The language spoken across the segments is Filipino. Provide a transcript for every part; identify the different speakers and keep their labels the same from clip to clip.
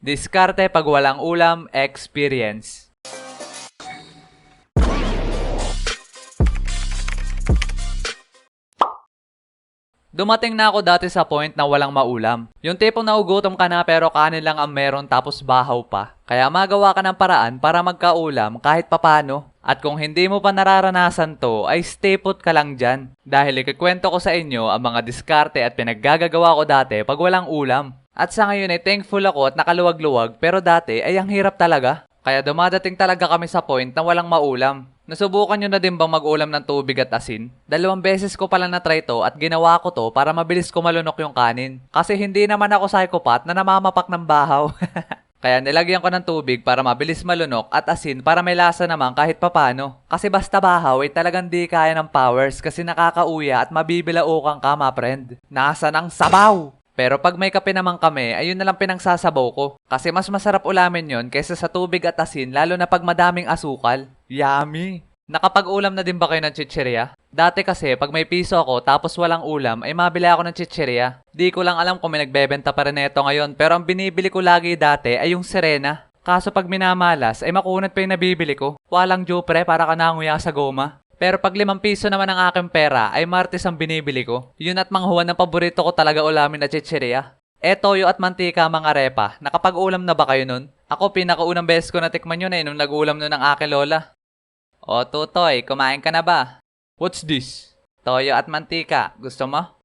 Speaker 1: Diskarte pag walang ulam, experience. Dumating na ako dati sa point na walang maulam. Yung tipong naugutom ka na pero kanin lang ang meron tapos bahaw pa. Kaya magawa ka ng paraan para magkaulam kahit papano. At kung hindi mo pa nararanasan to, ay stay put ka lang dyan. Dahil ikikwento ko sa inyo ang mga diskarte at pinaggagawa ko dati pag walang ulam. At sa ngayon ay thankful ako at nakaluwag-luwag pero dati ay ang hirap talaga. Kaya dumadating talaga kami sa point na walang maulam. Nasubukan nyo na din bang mag-ulam ng tubig at asin? 2 beses ko pala na-try to at ginawa ko to para mabilis ko malunok yung kanin. Kasi hindi naman ako psychopath na namamapak ng bahaw. Kaya nilagyan ko ng tubig para mabilis malunok at asin para may lasa naman kahit papano. Kasi basta bahaw ay talagang di kaya ng powers kasi nakakauya at mabibilaukan ka ma friend. Nasa ng sabaw! Pero pag may kape naman kami, ayun na lang pinangsasabaw ko. Kasi mas masarap ulamin yon kaysa sa tubig at asin lalo na pag madaming asukal. Yummy! Nakapag-ulam na din ba kayo ng chichirya? Dati kasi pag may piso ako tapos walang ulam ay mabili ako ng chichirya. Di ko lang alam kung may nagbebenta pa rin ito ngayon pero ang binibili ko lagi dati ay yung Serena. Kaso pag minamalas ay makunat pa yung nabibili ko. Walang jupre para ka nanguya sa goma. Pero pag 5 piso naman ang aking pera, ay Martes ang binibili ko. Yun at manghuwan ng paborito ko talaga ulamin na chichirya. Toyo at mantika mga repa. Nakapag-ulam na ba kayo nun? Ako pinakaunang beses ko natikman yun nung nag-ulam nun ng aking lola. O Tutoy, kumain ka na ba? What's this? Toyo at mantika. Gusto mo?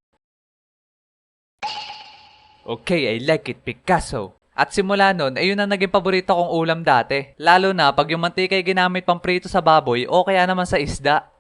Speaker 1: Okay, I like it, Picasso. At simula nun, ay yun ang naging paborito kong ulam dati. Lalo na pag yung mantika ay ginamit pang prito sa baboy o kaya naman sa isda.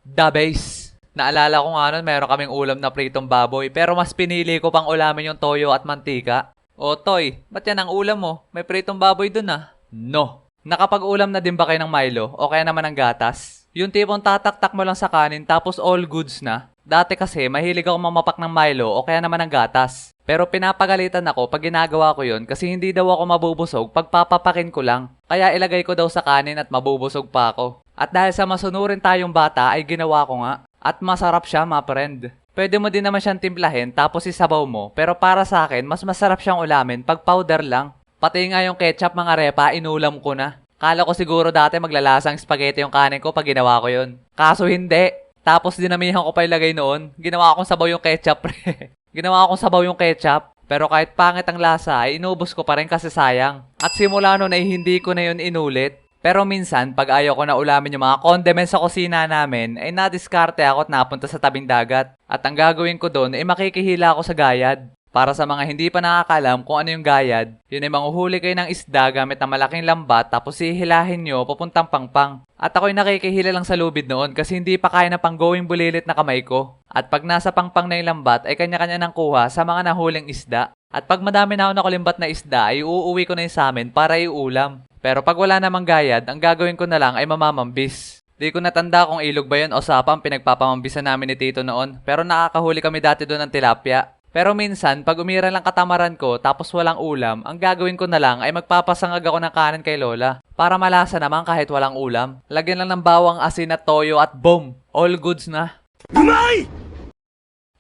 Speaker 1: The base. Naalala ko nga nun, meron kaming ulam na pritong baboy pero mas pinili ko pang ulamin yung toyo at mantika. O Toy, ba't yan ang ulam mo? May pritong baboy dun ah. No. Nakapag-ulam na din ba kayo ng Milo o kaya naman ng gatas? Yung tipong tataktak mo lang sa kanin tapos all goods na. Dati kasi mahilig ako mamapak ng Milo o kaya naman ng gatas. Pero pinapagalitan ako pag ginagawa ko yun kasi hindi daw ako mabubusog pag papapakin ko lang. Kaya ilagay ko daw sa kanin at mabubusog pa ako. At dahil sa masunurin tayong bata ay ginawa ko nga. At masarap siya ma friend. Pwede mo din naman siyang timplahin tapos isabaw mo. Pero para sa akin mas masarap siyang ulamin pag powder lang. Pati nga yung ketchup mga repa inulam ko na. Kala ko siguro dati maglalasang spaghetti yung kanin ko pag ginawa ko yun. Kaso hindi. Tapos dinamihan ko pa ilagay noon. Ginawa akong sabaw yung ketchup pre. Ginawa akong sabaw yung ketchup. Pero kahit pangit ang lasa ay inubos ko pa rin kasi sayang. At simula noon ay hindi ko na yun inulit. Pero minsan pag ayaw ko na ulamin yung mga condiments sa kusina namin ay nadiskarte ako at napunta sa tabing dagat. At ang gagawin ko doon ay makikihila ako sa gayad. Para sa mga hindi pa nakakalam kung ano yung gayad, yun ay manghuhuli kayo ng isda gamit ng malaking lambat tapos hihilahin nyo papuntang pangpang. At ako'y nakikihila lang sa lubid noon kasi hindi pa kaya na pang-going bulilit na kamay ko. At pag nasa pangpang na yung lambat ay kanya-kanya nang kuha sa mga nahuling isda. At pag madami na ako nakulimbat na isda ay uuwi ko na yung sa amin para iulam. Pero pag wala namang gayad, ang gagawin ko na lang ay mamamambis. Di ko natanda kung ilog ba yun o sapang pinagpapamambisan namin ni Tito noon. Pero nakakahuli kami dati doon ng tilapia. Pero minsan, pag umira lang katamaran ko tapos walang ulam, ang gagawin ko na lang ay magpapasangag ako ng kanin kay Lola. Para malasa naman kahit walang ulam. Lagyan lang ng bawang, asin at toyo at boom! All goods na. Umay!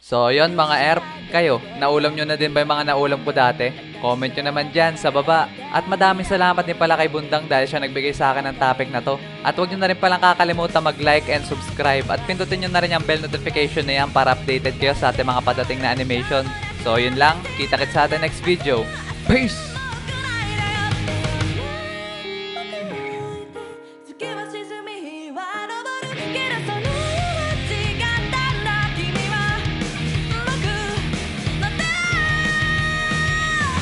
Speaker 1: So yon mga erp, kayo, naulam nyo na din ba yung mga naulam ko dati? Comment nyo naman dyan sa baba. At madaming salamat din pala kay Bundang dahil siya nagbigay sa akin ng topic na to. At huwag nyo na rin palang kakalimutan mag-like and subscribe. At pindutin nyo na rin yung bell notification na yan para updated kayo sa ating mga padating na animation. So yun lang, kita-kits sa ating next video. Peace!